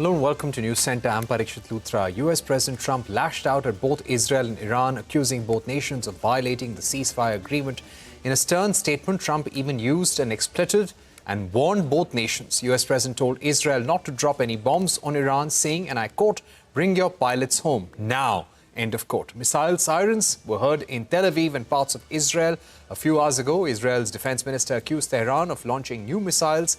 Hello and welcome to News Center. I'm Parikshit Luthra. US President Trump lashed out at both Israel and Iran, accusing both nations of violating the ceasefire agreement. In a stern statement, Trump even used an expletive and warned both nations. US President told Israel not to drop any bombs on Iran, saying, and I quote, "Bring your pilots home now." End of quote. Missile sirens were heard in Tel Aviv and parts of Israel. A few hours ago, Israel's defense minister accused Tehran of launching new missiles.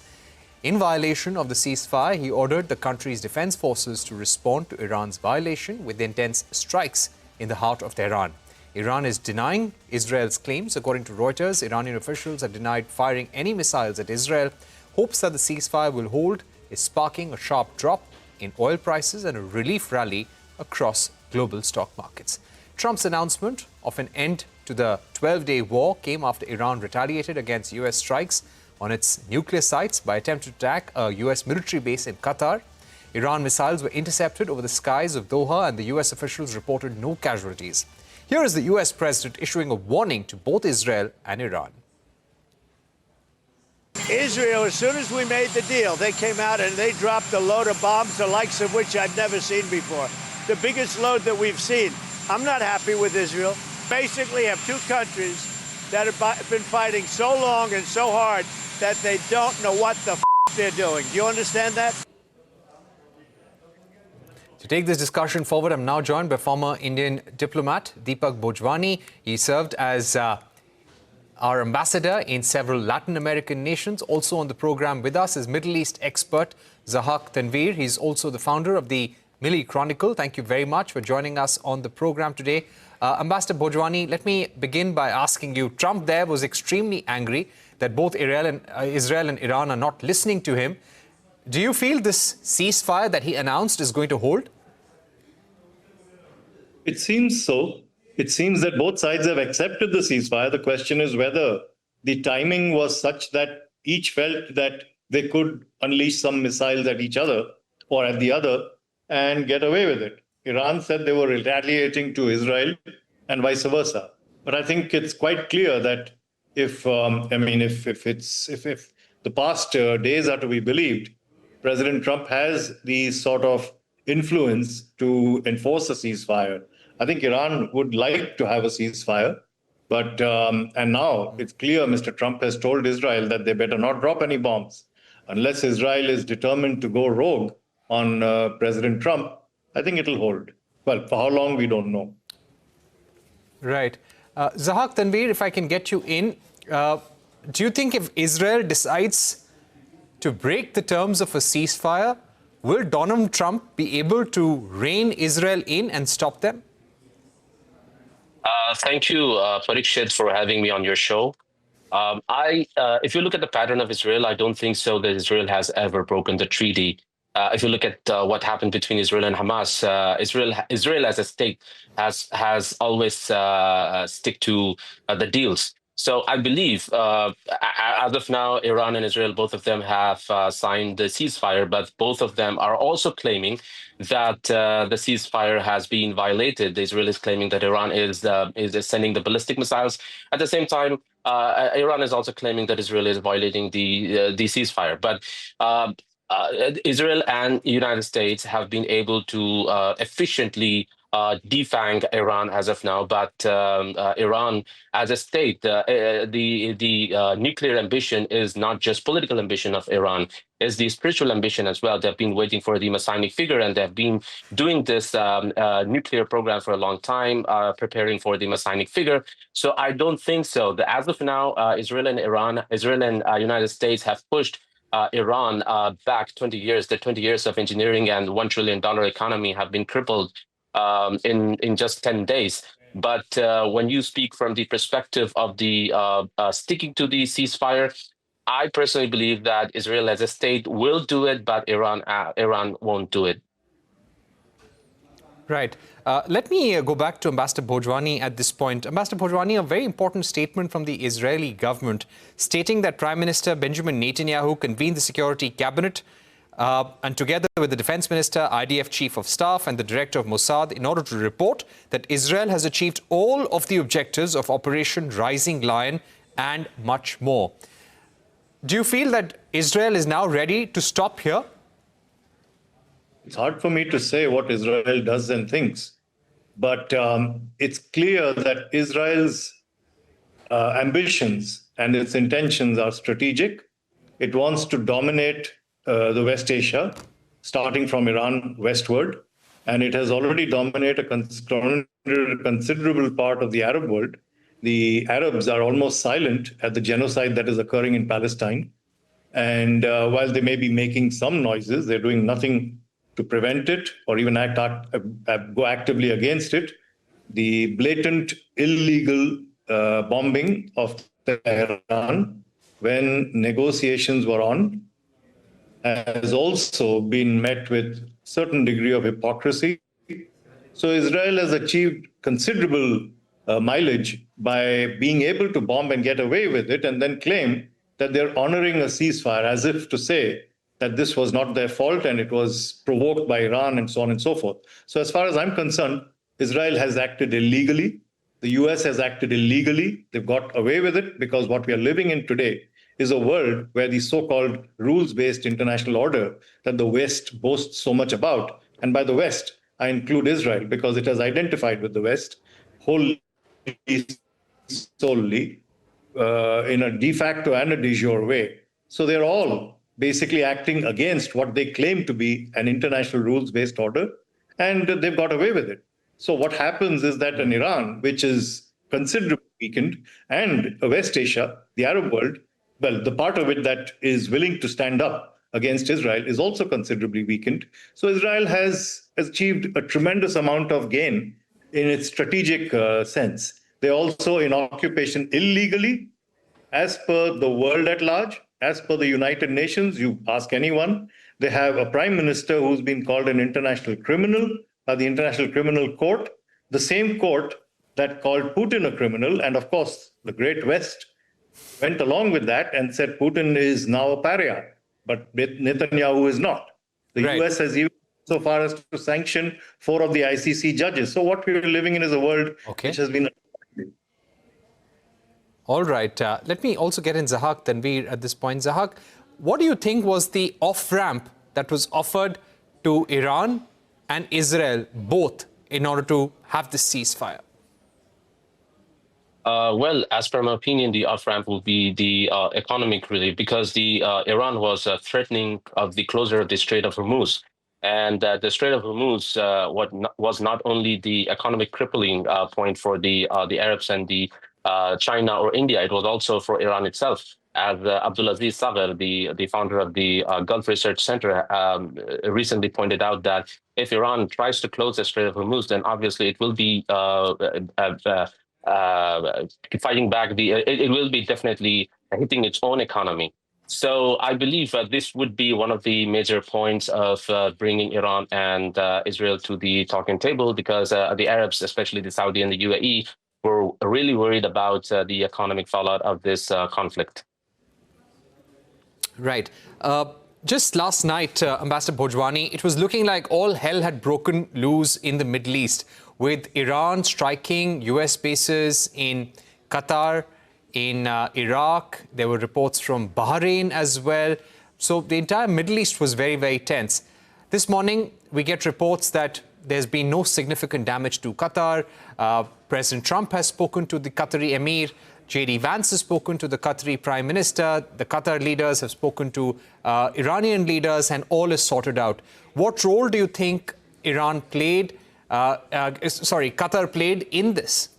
In violation of the ceasefire, he ordered the country's defense forces to respond to Iran's violation with intense strikes in the heart of Tehran. Iran is denying Israel's claims. According to Reuters, Iranian officials have denied firing any missiles at Israel. Hopes that the ceasefire will hold is sparking a sharp drop in oil prices and a relief rally across global stock markets. Trump's announcement of an end to the 12-day war came after Iran retaliated against US strikes on its nuclear sites by attempting to attack a US military base in Qatar. Iran missiles were intercepted over the skies of Doha, and the US officials reported no casualties. Here is the US president issuing a warning to both Israel and Iran. Israel, as soon as we made the deal, they came out and they dropped a load of bombs, the likes of which I've never seen before. The biggest load that we've seen. I'm not happy with Israel. Basically have two countries that have been fighting so long and so hard that they don't know what the they're doing. Do you understand that? To take this discussion forward, I'm now joined by former Indian diplomat Deepak Bhojwani. He served as our ambassador in several Latin American nations. Also on the program with us is Middle East expert Zahack Tanvir. He's also the founder of the Milli Chronicle. Thank you very much for joining us on the program today. Ambassador Bhojwani, let me begin by asking you, Trump there was extremely angry that both Israel and Iran are not listening to him. Do you feel this ceasefire that he announced is going to hold? It seems so. It seems that both sides have accepted the ceasefire. The question is whether the timing was such that each felt that they could unleash some missiles at each other or at the other and get away with it. Iran said they were retaliating to Israel and vice versa. But I think it's quite clear that if the past days are to be believed, President Trump has the sort of influence to enforce a ceasefire. I think Iran would like to have a ceasefire, but and now it's clear Mr. Trump has told Israel that they better not drop any bombs. Unless Israel is determined to go rogue on President Trump, I think it'll hold. Well, for how long, we don't know. Right. Zahack Tanvir, if I can get you in, do you think if Israel decides to break the terms of a ceasefire, will Donald Trump be able to rein Israel in and stop them? Thank you, Parikshit, for having me on your show. If you look at the pattern of Israel, I don't think so that Israel has ever broken the treaty. If you look at what happened between Israel and Hamas, Israel as a state has always stick to the deals. So I believe, as of now, Iran and Israel, both of them have signed the ceasefire, but both of them are also claiming that the ceasefire has been violated. Israel is claiming that Iran is sending the ballistic missiles. At the same time, Iran is also claiming that Israel is violating the ceasefire. But Israel and the United States have been able to efficiently defang Iran as of now, but Iran as a state, the nuclear ambition is not just political ambition of Iran, it's the spiritual ambition as well. They've been waiting for the Messianic figure, and they've been doing this nuclear program for a long time, preparing for the Messianic figure. So I don't think so. As of now, Israel and United States have pushed Iran back 20 years. The 20 years of engineering and $1 trillion economy have been crippled in just 10 days. But when you speak from the perspective of the sticking to the ceasefire, I personally believe that Israel as a state will do it, but Iran won't do it. Right. Let me go back to Ambassador Bhojwani at this point. Ambassador Bhojwani, a very important statement from the Israeli government stating that Prime Minister Benjamin Netanyahu convened the Security Cabinet and together with the Defense Minister, IDF Chief of Staff and the Director of Mossad in order to report that Israel has achieved all of the objectives of Operation Rising Lion and much more. Do you feel that Israel is now ready to stop here? It's hard for me to say what Israel does and thinks, but it's clear that Israel's ambitions and its intentions are strategic. It wants to dominate the West Asia, starting from Iran westward, and it has already dominated a considerable part of the Arab world. The Arabs are almost silent at the genocide that is occurring in Palestine. And while they may be making some noises, they're doing nothing to prevent it or even go actively against it. The blatant, illegal bombing of Tehran when negotiations were on has also been met with certain degree of hypocrisy. So Israel has achieved considerable mileage by being able to bomb and get away with it and then claim that they're honoring a ceasefire as if to say that this was not their fault and it was provoked by Iran and so on and so forth. So as far as I'm concerned, Israel has acted illegally. The US has acted illegally. They've got away with it because what we are living in today is a world where the so-called rules-based international order that the West boasts so much about, and by the West, I include Israel because it has identified with the West wholly, solely, in a de facto and a de jure way. So they're all basically acting against what they claim to be an international rules-based order, and they've got away with it. So what happens is that in Iran, which is considerably weakened, and West Asia, the Arab world, well, the part of it that is willing to stand up against Israel is also considerably weakened. So Israel has achieved a tremendous amount of gain in its strategic sense. They're also in occupation illegally, as per the world at large, as per the United Nations. You ask anyone, they have a prime minister who's been called an international criminal by the International Criminal Court, the same court that called Putin a criminal. And of course, the Great West went along with that and said Putin is now a pariah, but Netanyahu is not. The Right. US has even so far as to sanction 4 of the ICC judges. So what we're living in is a world which has been... All right. Let me also get in Zahack, Tanvir, at this point. Zahack, what do you think was the off-ramp that was offered to Iran and Israel, both, in order to have this ceasefire? Well, as per my opinion, the off-ramp will be the economic relief, because the Iran was threatening of the closure of the Strait of Hormuz. And the Strait of Hormuz was not only the economic crippling point for the Arabs and the China or India, it was also for Iran itself. As Abdulaziz Sagar, the founder of the Gulf Research Center, recently pointed out that if Iran tries to close the Strait of Hormuz, then obviously it will be fighting back. It will be definitely hitting its own economy. So I believe this would be one of the major points of bringing Iran and Israel to the talking table, because the Arabs, especially the Saudi and the UAE, were really worried about the economic fallout of this conflict. Right. Just last night, Ambassador Bhojwani, it was looking like all hell had broken loose in the Middle East, with Iran striking US bases in Qatar, in Iraq. There were reports from Bahrain as well. So the entire Middle East was very, very tense. This morning, we get reports that there's been no significant damage to Qatar. President Trump has spoken to the Qatari Emir. J.D. Vance has spoken to the Qatari Prime Minister. The Qatar leaders have spoken to Iranian leaders, and all is sorted out. What role do you think Qatar played in this?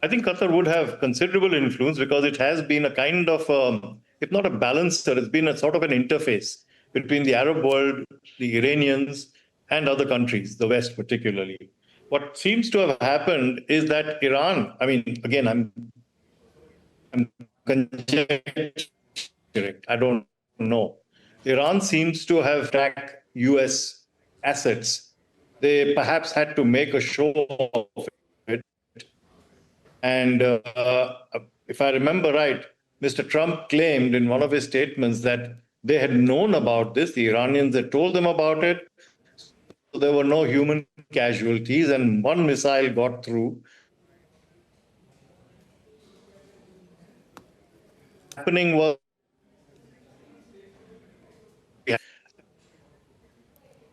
I think Qatar would have considerable influence because it has been a kind of, if not a balancer, it's been a sort of an interface between the Arab world, the Iranians, and other countries, the West particularly. What seems to have happened is that Iran, I mean, again, I'm conjecturing, I don't know. Iran seems to have attacked US assets. They perhaps had to make a show of it. And if I remember right, Mr. Trump claimed in one of his statements that they had known about this, the Iranians had told them about it. So there were no human casualties, and one missile got through. Happening was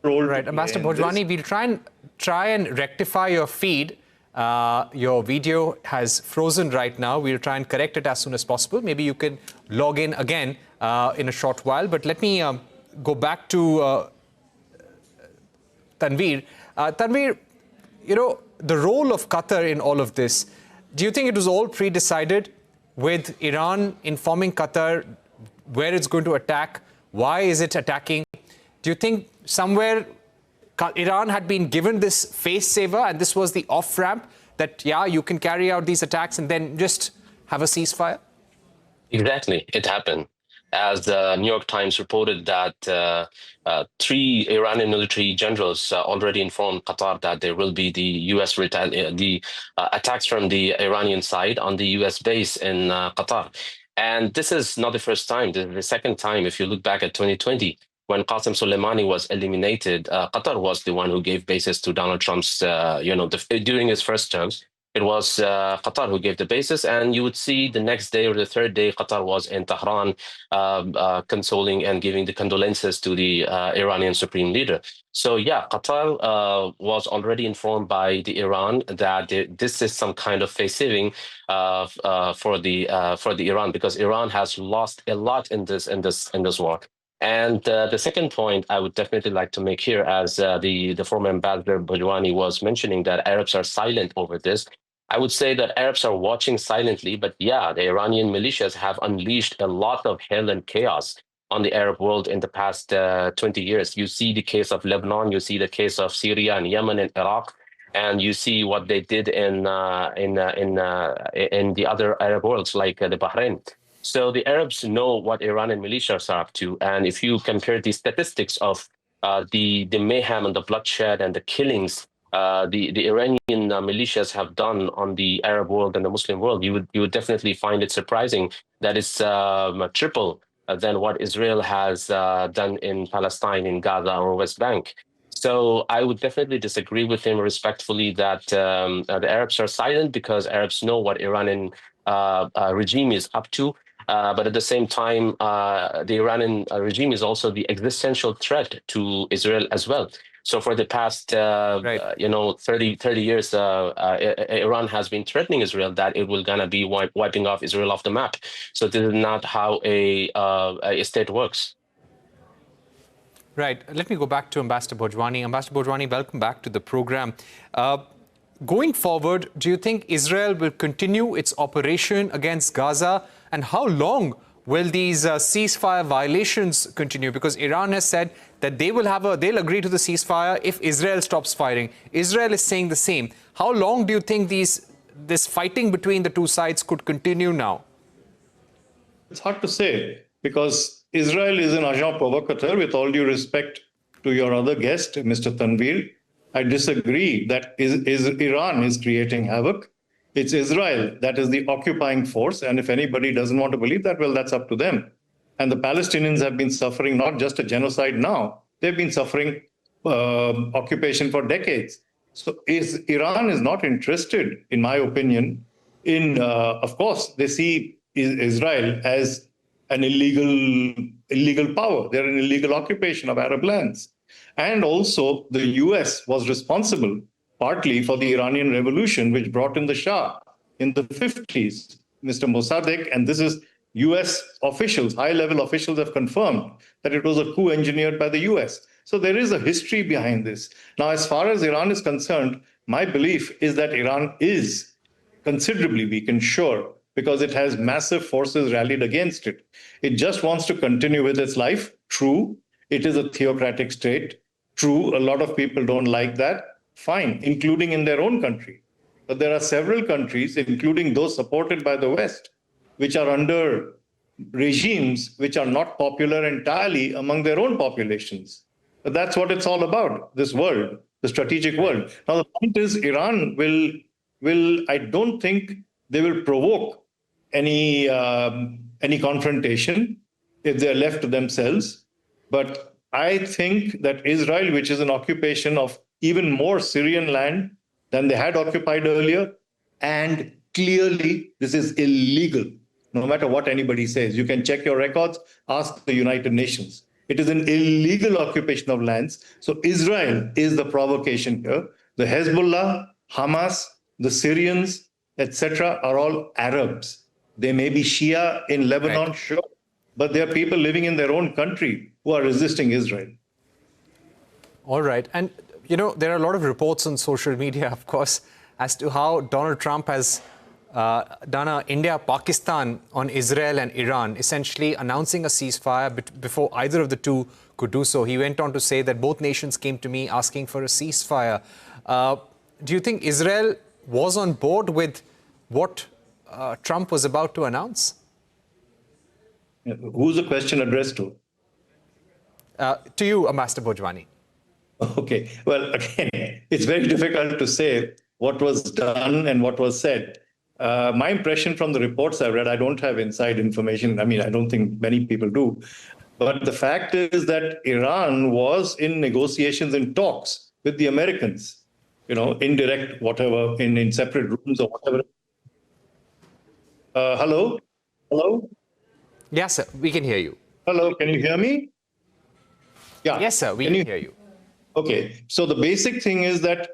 role Right, to Ambassador play in this. Bhojwani, we'll try and rectify your feed. Your video has frozen right now. We'll try and correct it as soon as possible. Maybe you can log in again in a short while. But let me go back to Tanvir. Tanvir, you know, the role of Qatar in all of this, do you think it was all pre-decided with Iran informing Qatar where it's going to attack? Why is it attacking? Do you think somewhere Iran had been given this face saver and this was the off-ramp that, yeah, you can carry out these attacks and then just have a ceasefire? Exactly, it happened. As the New York Times reported that 3 Iranian military generals already informed Qatar that there will be the U.S. attacks from the Iranian side on the U.S. base in Qatar. And this is not the first time. This is the second time. If you look back at 2020, when Qasem Soleimani was eliminated, Qatar was the one who gave bases to Donald Trump's, during his first terms. It was Qatar who gave the basis, and you would see the next day or the third day, Qatar was in Tehran consoling and giving the condolences to the Iranian supreme leader. So yeah, Qatar was already informed by the Iran that this is some kind of face saving for the Iran, because Iran has lost a lot in this war. And the second point I would definitely like to make here, as the former ambassador Bhojwani was mentioning, that Arabs are silent over this. I would say that Arabs are watching silently, but yeah, the Iranian militias have unleashed a lot of hell and chaos on the Arab world in the past 20 years. You see the case of Lebanon, you see the case of Syria and Yemen and Iraq, and you see what they did in the other Arab worlds like the Bahrain. So the Arabs know what Iranian militias are up to, and if you compare the statistics of the mayhem and the bloodshed and the killings the Iranian militias have done on the Arab world and the Muslim world, you would definitely find it surprising that it's triple than what Israel has done in Palestine, in Gaza or West Bank. So I would definitely disagree with him respectfully that the Arabs are silent, because Arabs know what Iranian regime is up to. But at the same time, the Iranian regime is also the existential threat to Israel as well. So for the past, 30 years, Iran has been threatening Israel that it will gonna be wiping off Israel off the map. So this is not how a state works. Right. Let me go back to Ambassador Bhojwani. Ambassador Bhojwani, welcome back to the program. Going forward, do you think Israel will continue its operation against Gaza? And how long will these ceasefire violations continue? Because Iran has said that they'll agree to the ceasefire if Israel stops firing. Israel is saying the same. How long do you think this fighting between the two sides could continue now? It's hard to say, because Israel is an agent provocateur. With all due respect to your other guest, Mr. Tanvir, I disagree that Iran is creating havoc. It's Israel that is the occupying force. And if anybody doesn't want to believe that, well, that's up to them. And the Palestinians have been suffering not just a genocide now, they've been suffering occupation for decades. So Iran is not interested, in my opinion, in, of course, they see Israel as an illegal power. They're an illegal occupation of Arab lands. And also the US was responsible partly for the Iranian Revolution, which brought in the Shah in the 50s, Mr. Mossadegh, and this is US officials, high-level officials have confirmed that it was a coup engineered by the US. So there is a history behind this. Now, as far as Iran is concerned, my belief is that Iran is considerably weakened, sure, because it has massive forces rallied against it. It just wants to continue with its life. True, it is a theocratic state. True, a lot of people don't like that. Fine, including in their own country. But there are several countries, including those supported by the West, which are under regimes which are not popular entirely among their own populations. But that's what it's all about, this world, the strategic world. Now, the point is, Iran will I don't think they will provoke any confrontation if they're left to themselves. But I think that Israel, which is an occupation of even more Syrian land than they had occupied earlier, and clearly this is illegal, no matter what anybody says. You can check your records, ask the United Nations. It is an illegal occupation of lands. So Israel is the provocation here. The Hezbollah, Hamas, the Syrians, etc., are all Arabs. They may be Shia in Lebanon, Right. sure, but they are people living in their own country who are resisting Israel. All right. And, you know, there are a lot of reports on social media, of course, as to how Donald Trump has done a India-Pakistan on Israel and Iran, essentially announcing a ceasefire before either of the two could do so. He went on to say that both nations came to me asking for a ceasefire. Do you think Israel was on board with what Trump was about to announce? Who's the question addressed to? To you, Ambassador Bhojwani. Okay. Well, again, it's very difficult to say what was done and what was said. My impression from the reports I read, I don't have inside information. I mean, I don't think many people do. But the fact is that Iran was in negotiations and talks with the Americans, you know, indirect, whatever, in separate rooms or whatever. Hello? Hello? Yes, sir. We can hear you. Hello, can you hear me? Yeah. Yes, sir. We can hear you. Okay. So the basic thing is that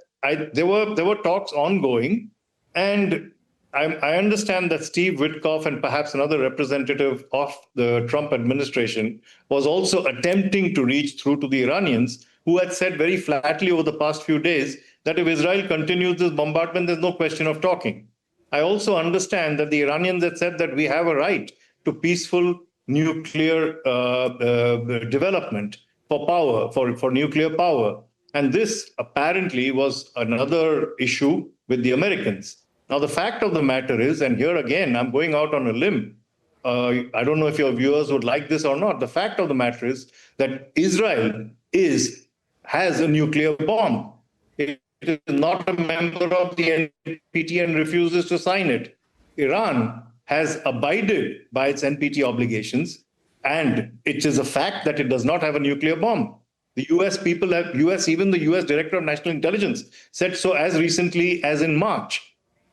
there were talks ongoing, and I understand that Steve Witkoff and perhaps another representative of the Trump administration was also attempting to reach through to the Iranians, who had said very flatly over the past few days that if Israel continues this bombardment, there's no question of talking. I also understand that the Iranians had said that we have a right to peaceful nuclear development for power, for nuclear power. And this apparently was another issue with the Americans. Now, the fact of the matter is, and here again, I'm going out on a limb. I don't know if your viewers would like this or not. The fact of the matter is that Israel has a nuclear bomb. It is not a member of the NPT and refuses to sign it. Iran has abided by its NPT obligations, and it is a fact that it does not have a nuclear bomb. The even the US Director of National Intelligence said so as recently as in March.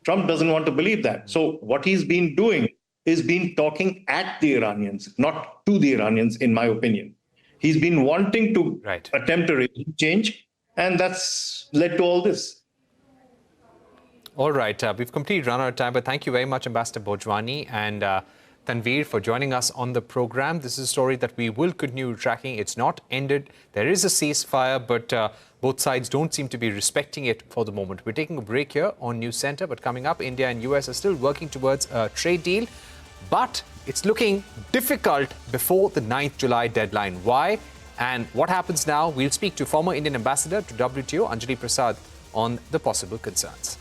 Trump doesn't want to believe that. So what he's been doing is been talking at the Iranians, not to the Iranians, in my opinion. He's been wanting to attempt a regime change, and that's led to all this. All right. We've completely run out of time, but thank you very much, Ambassador Bhojwani and Tanvir, for joining us on the program. This is a story that we will continue tracking. It's not ended. There is a ceasefire, but both sides don't seem to be respecting it for the moment. We're taking a break here on News Center, but coming up, India and US are still working towards a trade deal, but it's looking difficult before the 9th July deadline. Why? And what happens now? We'll speak to former Indian ambassador to WTO, Anjali Prasad, on the possible concerns.